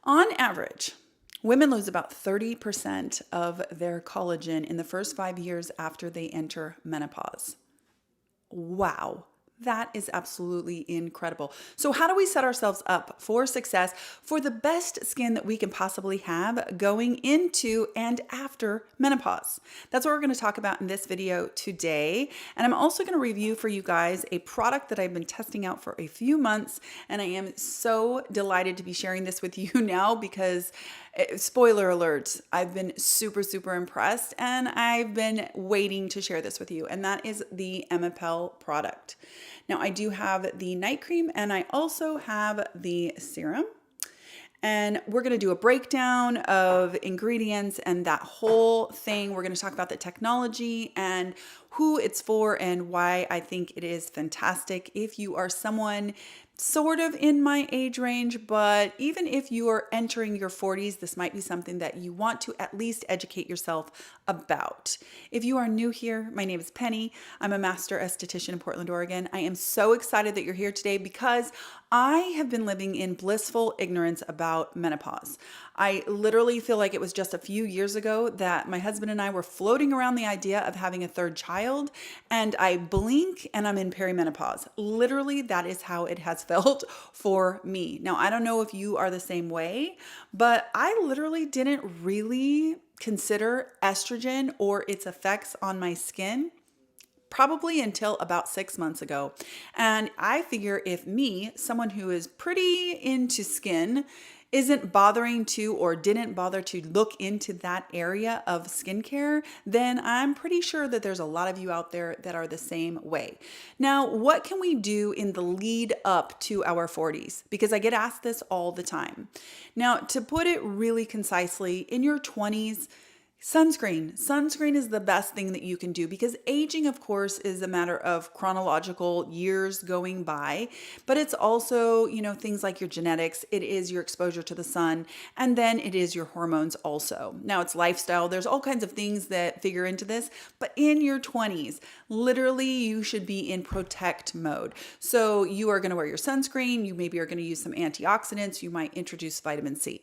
On average, women lose about 30% of their collagen in the first 5 years after they enter menopause. Wow. That is absolutely incredible. So, how do we set ourselves up for success for the best skin that we can possibly have going into and after menopause? That's what we're going to talk about in this video today. And I'm also going to review for you guys a product that I've been testing out for a few months. And I am so delighted to be sharing this with you now because spoiler alert, I've been super, super impressed and I've been waiting to share this with you. And that is the Emepelle product. Now, I do have the night cream and I also have the serum. And we're going to do a breakdown of ingredients and that whole thing. We're going to talk about the technology and who it's for and why I think it is fantastic. If you are someone sort of in my age range, but even if you are entering your 40s, this might be something that you want to at least educate yourself about. If you are new here, my name is Penny. I'm a master esthetician in Portland, Oregon. I am so excited that you're here today because I have been living in blissful ignorance about menopause. I literally feel like it was just a few years ago that my husband and I were floating around the idea of having a third child, and I blink and I'm in perimenopause. Literally, that is how it has felt for me. Now, I don't know if you are the same way, but I literally didn't really consider estrogen or its effects on my skin probably until about 6 months ago. And I figure if me, someone who is pretty into skin, isn't bothering to or didn't bother to look into that area of skincare, then I'm pretty sure that there's a lot of you out there that are the same way. Now, what can we do in the lead up to our 40s? Because I get asked this all the time. Now, to put it really concisely, in your 20s, sunscreen. Sunscreen is the best thing that you can do because aging, of course, is a matter of chronological years going by, but it's also, things like your genetics, it is your exposure to the sun, and then it is your hormones also. Now it's lifestyle. There's all kinds of things that figure into this, but in your 20s, literally you should be in protect mode. So you are going to wear your sunscreen. You maybe are going to use some antioxidants. You might introduce vitamin C.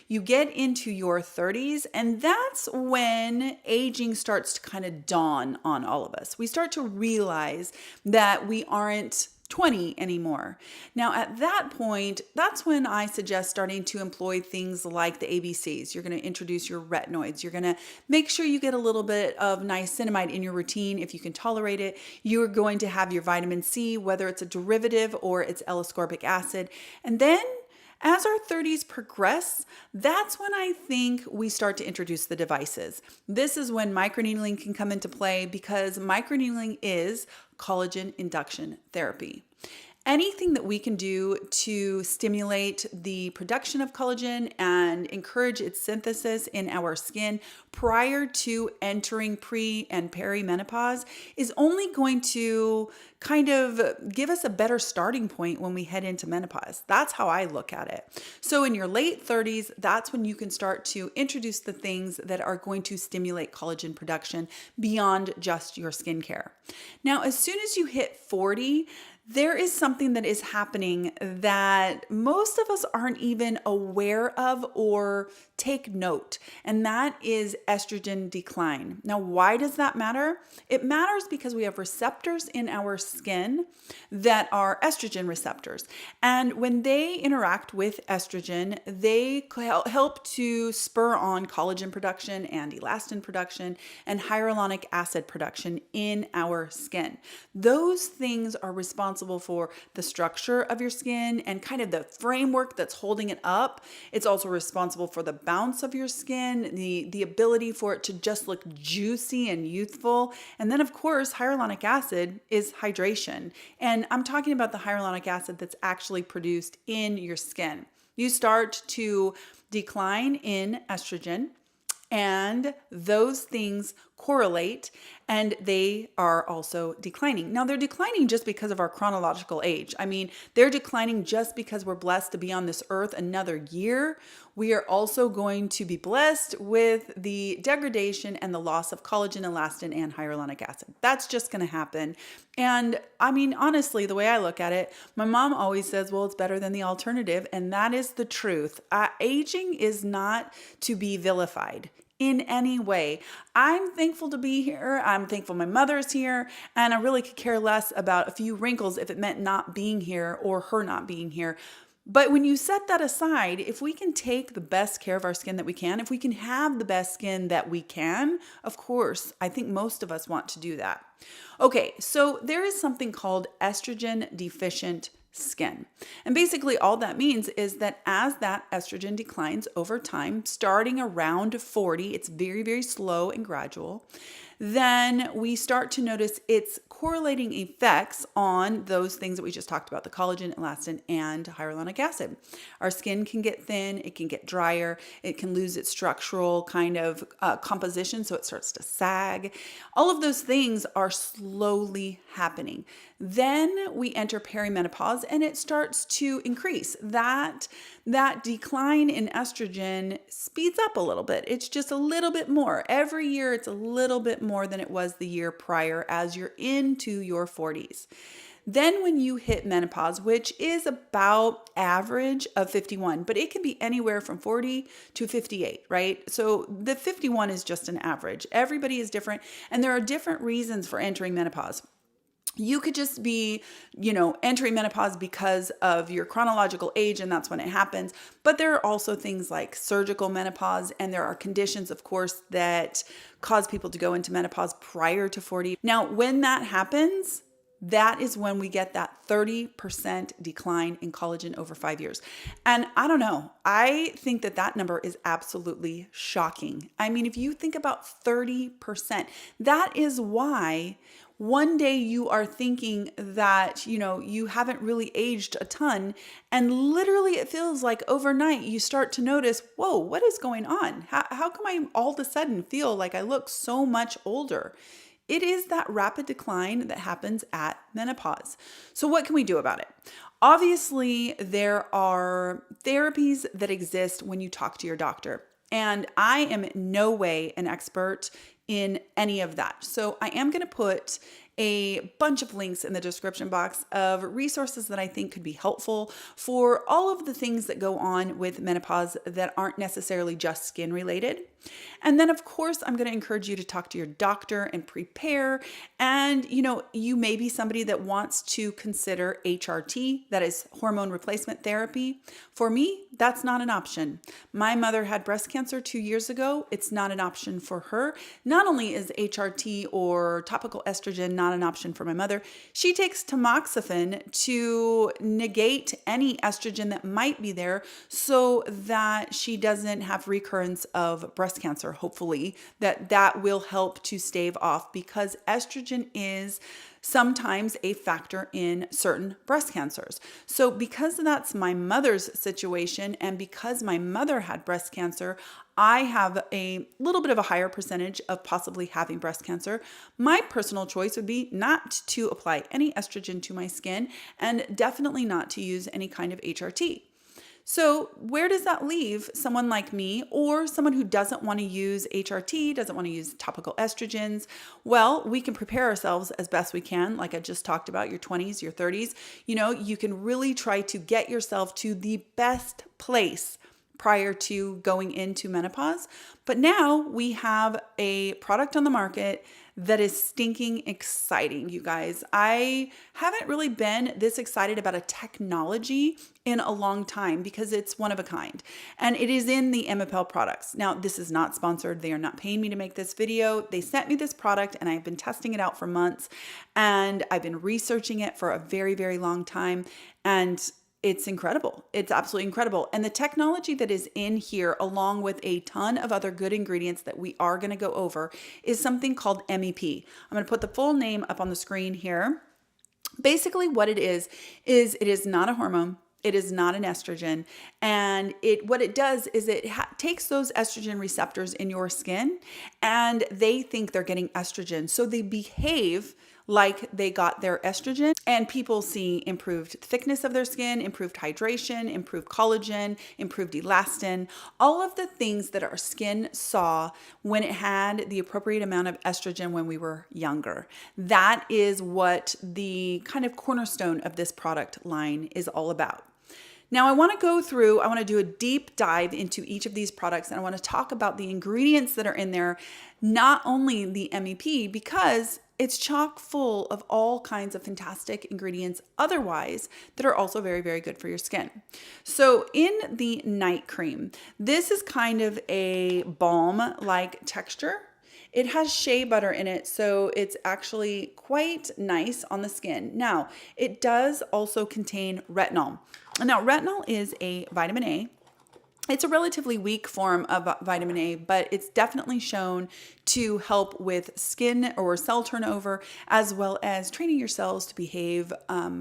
You get into your 30s, and that's when aging starts to kind of dawn on all of us. We start to realize that we aren't 20 anymore. Now, at that point, that's when I suggest starting to employ things like the ABCs. You're going to introduce your retinoids. You're going to make sure you get a little bit of niacinamide in your routine if you can tolerate it. You're going to have your vitamin C, whether it's a derivative or it's L-ascorbic acid. And then as our 30s progress, that's when I think we start to introduce the devices. This is when microneedling can come into play because microneedling is collagen induction therapy. Anything that we can do to stimulate the production of collagen and encourage its synthesis in our skin prior to entering pre and perimenopause is only going to kind of give us a better starting point when we head into menopause. That's how I look at it. So in your late 30s, that's when you can start to introduce the things that are going to stimulate collagen production beyond just your skincare. Now, as soon as you hit 40, there is something that is happening that most of us aren't even aware of or take note, and that is estrogen decline. Now, why does that matter? It matters because we have receptors in our skin that are estrogen receptors, and when they interact with estrogen, they help to spur on collagen production and elastin production and hyaluronic acid production in our skin. Those things are responsible for the structure of your skin and kind of the framework that's holding it up. It's also responsible for the bounce of your skin, the ability for it to just look juicy and youthful. And then, of course, hyaluronic acid is hydration. And I'm talking about the hyaluronic acid that's actually produced in your skin. You start to decline in estrogen, and those things correlate, and they are also declining. Now, they're declining just because of our chronological age. I mean, they're declining just because we're blessed to be on this earth another year. We are also going to be blessed with the degradation and the loss of collagen, elastin, and hyaluronic acid. That's just going to happen. And I mean, honestly, the way I look at it, my mom always says, well, it's better than the alternative. And that is the truth. Aging is not to be vilified in any way. I'm thankful to be here. I'm thankful my mother's here. And I really could care less about a few wrinkles if it meant not being here or her not being here. But when you set that aside, if we can take the best care of our skin that we can, if we can have the best skin that we can, of course, I think most of us want to do that. Okay, so there is something called estrogen deficient skin. And basically all that means is that as that estrogen declines over time, starting around 40, it's very, very slow and gradual, then we start to notice its correlating effects on those things that we just talked about, the collagen, elastin, and hyaluronic acid. Our skin can get thin, it can get drier, it can lose its structural kind of composition, so it starts to sag. All of those things are slowly happening. Then we enter perimenopause and it starts to increase. That decline in estrogen speeds up a little bit. It's just a little bit more. Every year it's a little bit more than it was the year prior as you're into your 40s. Then when you hit menopause, which is about average of 51, but it can be anywhere from 40 to 58, right? So the 51 is just an average. Everybody is different, and there are different reasons for entering menopause. You could just be, entering menopause because of your chronological age, and that's when it happens. But there are also things like surgical menopause, and there are conditions, of course, that cause people to go into menopause prior to 40. Now, when that happens, that is when we get that 30% decline in collagen over 5 years. And I don't know, I think that number is absolutely shocking. I mean, if you think about 30%, that is why one day you are thinking that, you haven't really aged a ton, and literally it feels like overnight you start to notice, whoa, what is going on? How come I all of a sudden feel like I look so much older? It is that rapid decline that happens at menopause. So what can we do about it? Obviously, there are therapies that exist when you talk to your doctor. And I am in no way an expert in any of that. So I am going to put a bunch of links in the description box of resources that I think could be helpful for all of the things that go on with menopause that aren't necessarily just skin related. And then, of course, I'm going to encourage you to talk to your doctor and prepare. And, you may be somebody that wants to consider HRT, that is hormone replacement therapy. For me, that's not an option. My mother had breast cancer 2 years ago. It's not an option for her. Not only is HRT or topical estrogen not an option for my mother, she takes tamoxifen to negate any estrogen that might be there so that she doesn't have recurrence of breast cancer. Hopefully that will help to stave off, because estrogen is sometimes a factor in certain breast cancers. So because that's my mother's situation, and because my mother had breast cancer, I have a little bit of a higher percentage of possibly having breast cancer. My personal choice would be not to apply any estrogen to my skin, and definitely not to use any kind of HRT. So where does that leave someone like me, or someone who doesn't want to use HRT, doesn't want to use topical estrogens? Well, we can prepare ourselves as best we can. Like I just talked about, your 20s, your 30s, you can really try to get yourself to the best place prior to going into menopause. But now we have a product on the market that is stinking exciting, you guys. I haven't really been this excited about a technology in a long time, because it's one of a kind. And it is in the Emepelle products. Now, this is not sponsored. They are not paying me to make this video. They sent me this product and I've been testing it out for months, and I've been researching it for a very, very long time. And it's incredible. It's absolutely incredible. And the technology that is in here, along with a ton of other good ingredients that we are going to go over, is something called MEP. I'm going to put the full name up on the screen here. Basically what it is it is not a hormone. It is not an estrogen. And what it does is it takes those estrogen receptors in your skin and they think they're getting estrogen. So they behave like they got their estrogen, and people see improved thickness of their skin, improved hydration, improved collagen, improved elastin, all of the things that our skin saw when it had the appropriate amount of estrogen when we were younger. That is what the kind of cornerstone of this product line is all about. Now I want to do a deep dive into each of these products, and I want to talk about the ingredients that are in there, not only the MEP, because it's chock full of all kinds of fantastic ingredients otherwise that are also very, very good for your skin. So in the night cream, this is kind of a balm-like texture. It has shea butter in it, so it's actually quite nice on the skin. Now, it does also contain retinol. Now, retinol is a vitamin A. It's a relatively weak form of vitamin A, but it's definitely shown to help with skin or cell turnover, as well as training your cells to behave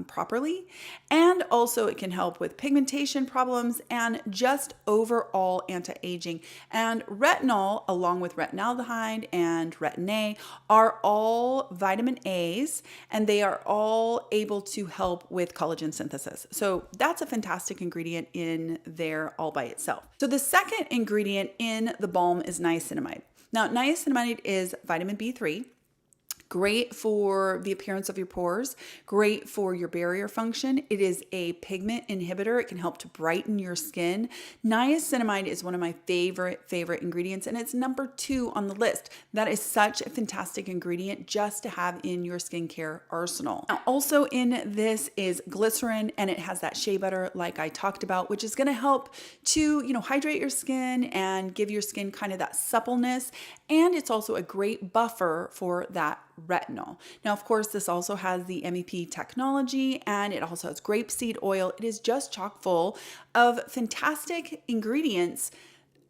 properly. And also it can help with pigmentation problems and just overall anti-aging. And retinol, along with retinaldehyde and retin A, are all vitamin A's, and they are all able to help with collagen synthesis. So that's a fantastic ingredient in there all by itself. So the second ingredient in the balm is niacinamide. Now, niacinamide is vitamin B3, great for the appearance of your pores, great for your barrier function. It is a pigment inhibitor. It can help to brighten your skin. Niacinamide is one of my favorite ingredients, and it's number 2 on the list. That is such a fantastic ingredient just to have in your skincare arsenal. Now, also in this is glycerin, and it has that shea butter like I talked about, which is going to help to, hydrate your skin and give your skin kind of that suppleness. And it's also a great buffer for that retinol. Now, of course, this also has the MEP technology, and it also has grapeseed oil. It is just chock full of fantastic ingredients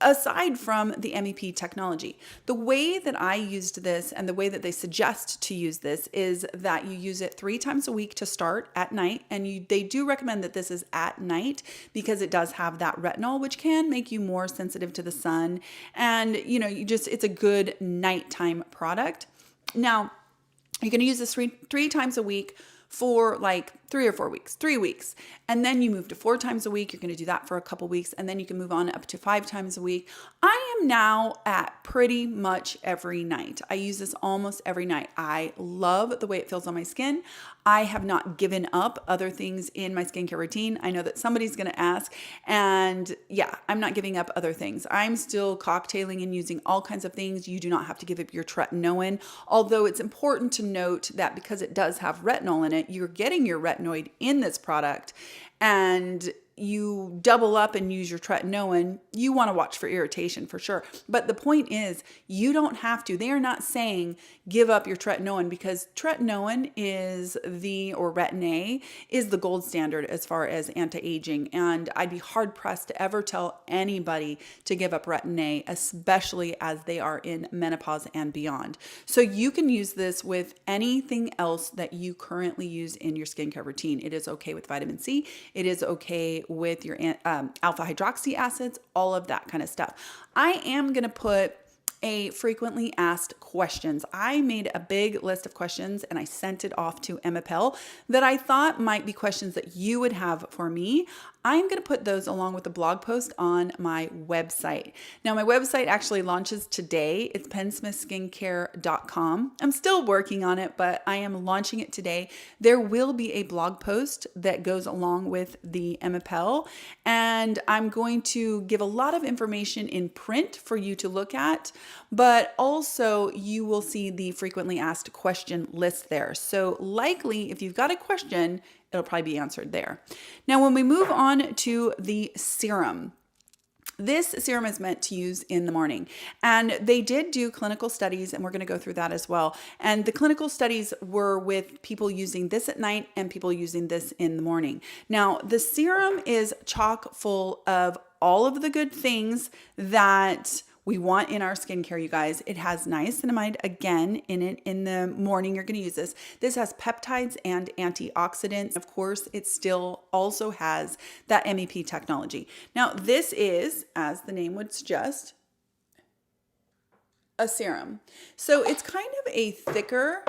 aside from the MEP technology. The way that I used this and the way that they suggest to use this is that you use it 3 times a week to start at night. And they do recommend that this is at night because it does have that retinol, which can make you more sensitive to the sun. And, it's a good nighttime product. Now, you're going to use this three times a week for like 3 or 4 weeks, 3 weeks. And then you move to 4 times a week. You're going to do that for a couple weeks. And then you can move on up to 5 times a week. I am now at pretty much every night. I use this almost every night. I love the way it feels on my skin. I have not given up other things in my skincare routine. I know that somebody's going to ask, and yeah, I'm not giving up other things. I'm still cocktailing and using all kinds of things. You do not have to give up your tretinoin, although it's important to note that because it does have retinol in it, you're getting your retinoid in this product, and you double up and use your tretinoin, you want to watch for irritation for sure. But the point is, you don't have to. They are not saying give up your tretinoin, because tretinoin or retin A is the gold standard as far as anti-aging. And I'd be hard pressed to ever tell anybody to give up retin A, especially as they are in menopause and beyond. So you can use this with anything else that you currently use in your skincare routine. It is okay with vitamin C. It is okay with your alpha hydroxy acids, all of that kind of stuff. I am going to put a frequently asked questions. I made a big list of questions and I sent it off to Emepelle that I thought might be questions that you would have for me. I'm going to put those along with the blog post on my website. Now, my website actually launches today. It's PENN.SMITH.SKINCARE.com. I'm still working on it, but I am launching it today. There will be a blog post that goes along with the Emepelle, and I'm going to give a lot of information in print for you to look at, but also you will see the frequently asked question list there. So likely, if you've got a question, it'll probably be answered there. Now, when we move on to the serum, this serum is meant to use in the morning. And they did do clinical studies, and we're going to go through that as well. And the clinical studies were with people using this at night and people using this in the morning. Now, the serum is chock full of all of the good things that we want in our skincare, you guys. It has niacinamide again in it. In the morning, you're going to use this. This has peptides and antioxidants. Of course, it still also has that MEP technology. Now, this is, as the name would suggest, a serum. So it's kind of a thicker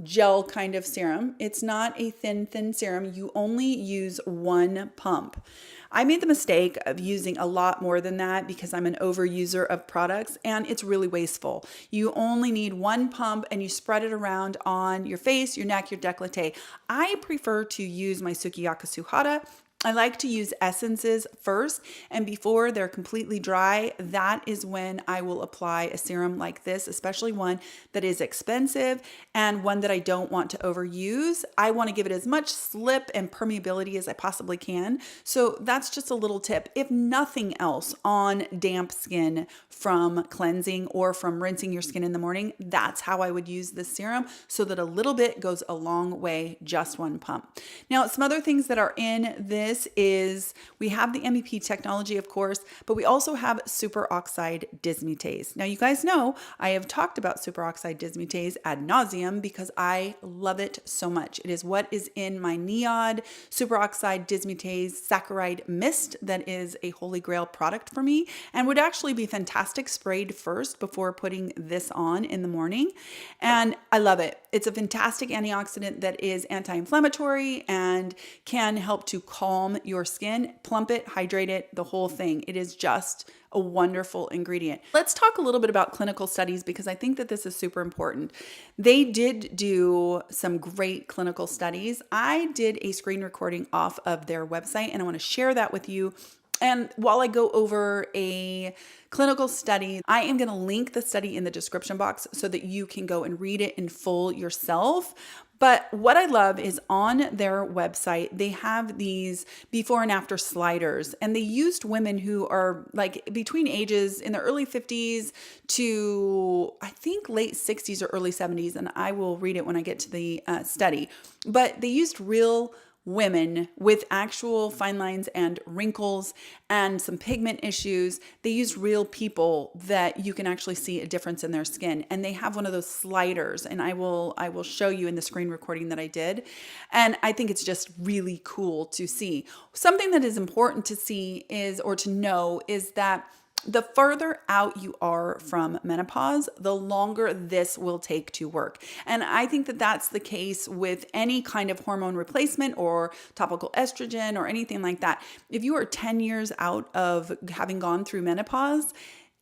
gel kind of serum. It's not a thin serum. You only use one pump. I made the mistake of using a lot more than that because I'm an overuser of products and it's really wasteful. You only need one pump and you spread it around on your face, your neck, your décolleté. I prefer to use my Sukiyaki Suhara. I like to use essences first, and before they're completely dry, that is when I will apply a serum like this, especially one that is expensive and one that I don't want to overuse. I want to give it as much slip and permeability as I possibly can. So that's just a little tip. If nothing else on damp skin from cleansing or from rinsing your skin in the morning, that's how I would use this serum, so that a little bit goes a long way, just one pump. Now, some other things that are in this is we have the MEP technology, of course, but we also have superoxide dismutase. Now, you guys know I have talked about superoxide dismutase ad nauseum because I love it so much. It is what is in my NIOD superoxide dismutase saccharide mist that is a holy grail product for me and would actually be fantastic sprayed first before putting this on in the morning. And I love it. It's a fantastic antioxidant that is anti-inflammatory and can help to calm your skin, plump it, hydrate it, the whole thing. It is just a wonderful ingredient. Let's talk a little bit about clinical studies because I think that this is super important. They did do some great clinical studies. I did a screen recording off of their website and I want to share that with you. And while I go over a clinical study, I am going to link the study in the description box so that you can go and read it in full yourself. But what I love is on their website, they have these before and after sliders, and they used women who are like between ages in their early 50s to I think late 60s or early 70s. And I will read it when I get to the study, but they used real women with actual fine lines and wrinkles and some pigment issues. They use real people that you can actually see a difference in their skin. And they have one of those sliders, and I will show you in the screen recording that I did. And I think it's just really cool to see. Something that is important to see is, or to know, is that the further out you are from menopause, the longer this will take to work. And I think that that's the case with any kind of hormone replacement or topical estrogen or anything like that. If you are 10 years out of having gone through menopause,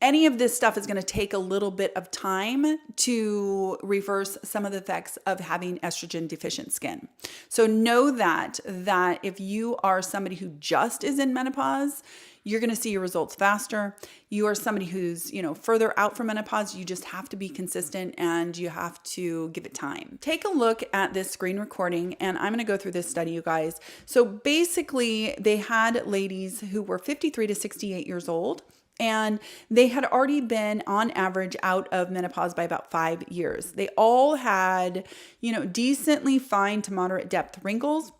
any of this stuff is going to take a little bit of time to reverse some of the effects of having estrogen deficient skin. So know that if you are somebody who just is in menopause, you're going to see your results faster. You are somebody who's, further out from menopause, you just have to be consistent and you have to give it time. Take a look at this screen recording, and I'm going to go through this study, you guys. So basically, they had ladies who were 53 to 68 years old. And they had already been on average out of menopause by about 5 years. They all had, decently fine to moderate depth wrinkles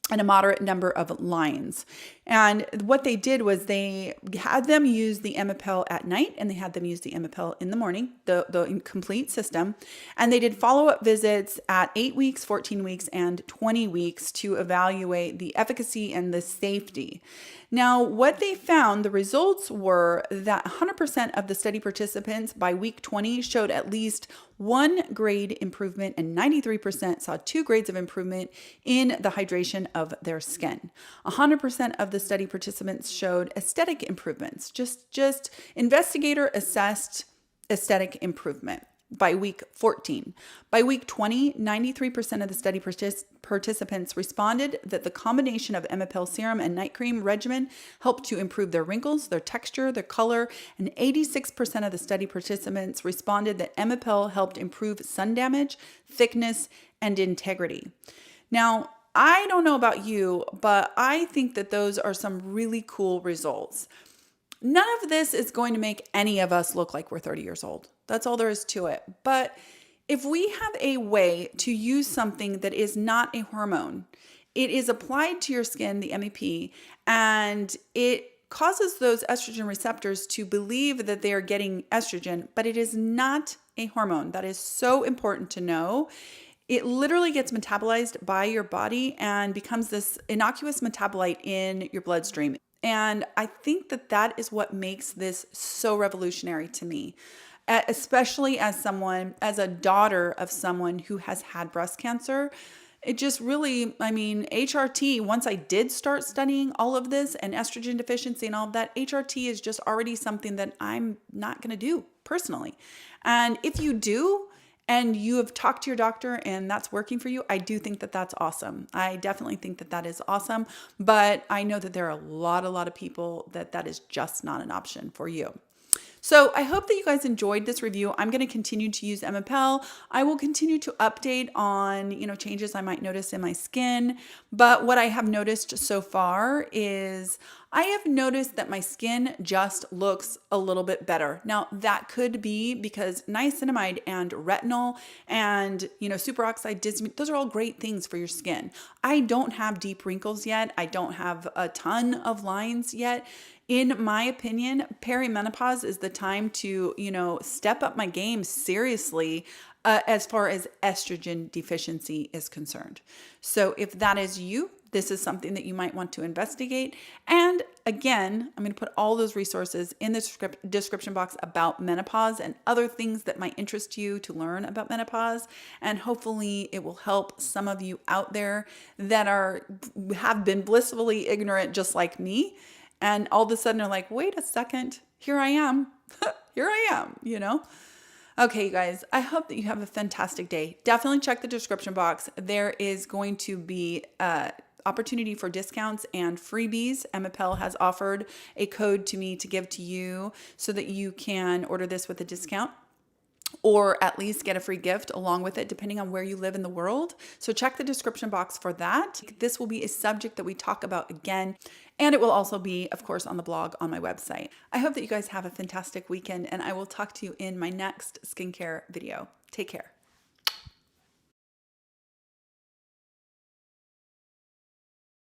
and a moderate number of lines. And what they did was they had them use the Emepelle at night and they had them use the Emepelle in the morning, the complete system. And they did follow-up visits at 8 weeks, 14 weeks, and 20 weeks to evaluate the efficacy and the safety. Now, what they found, the results were that 100% of the study participants by week 20 showed at least 1 grade improvement and 93% saw 2 grades of improvement in the hydration of their skin. 100% of the study participants showed aesthetic improvements, just investigator assessed aesthetic improvement by week 14. By week 20, 93% of the study participants responded that the combination of Emepelle serum and night cream regimen helped to improve their wrinkles, their texture, their color, and 86% of the study participants responded that Emepelle helped improve sun damage, thickness, and integrity. Now, I don't know about you, but I think that those are some really cool results. None of this is going to make any of us look like we're 30 years old. That's all there is to it. But if we have a way to use something that is not a hormone, it is applied to your skin, the MEP, and it causes those estrogen receptors to believe that they are getting estrogen, but it is not a hormone. That is so important to know. It literally gets metabolized by your body and becomes this innocuous metabolite in your bloodstream. And I think that that is what makes this so revolutionary to me, especially as a daughter of someone who has had breast cancer. It just really, I mean, HRT, once I did start studying all of this and estrogen deficiency and all of that, HRT is just already something that I'm not going to do personally. And if you do, and you have talked to your doctor and that's working for you, I do think that that's awesome. I definitely think that that is awesome. But I know that there are a lot of people that is just not an option for you. So I hope that you guys enjoyed this review. I'm going to continue to use Emepelle. I will continue to update on, changes I might notice in my skin. But what I have noticed so far is I have noticed that my skin just looks a little bit better. Now, that could be because niacinamide and retinol and, superoxide dismutase, those are all great things for your skin. I don't have deep wrinkles yet. I don't have a ton of lines yet. In my opinion, perimenopause is the time to, step up my game seriously as far as estrogen deficiency is concerned. So if that is you, this is something that you might want to investigate. And again, I'm going to put all those resources in the description box about menopause and other things that might interest you to learn about menopause. And hopefully it will help some of you out there that have been blissfully ignorant just like me. And all of a sudden are like, wait a second, here I am. Here I am, Okay, you guys, I hope that you have a fantastic day. Definitely check the description box. There is going to be opportunity for discounts and freebies. Emepelle has offered a code to me to give to you so that you can order this with a discount, or at least get a free gift along with it, depending on where you live in the world. So check the description box for that. This will be a subject that we talk about again, and it will also be, of course, on the blog on my website. I hope that you guys have a fantastic weekend, and I will talk to you in my next skincare video. Take care.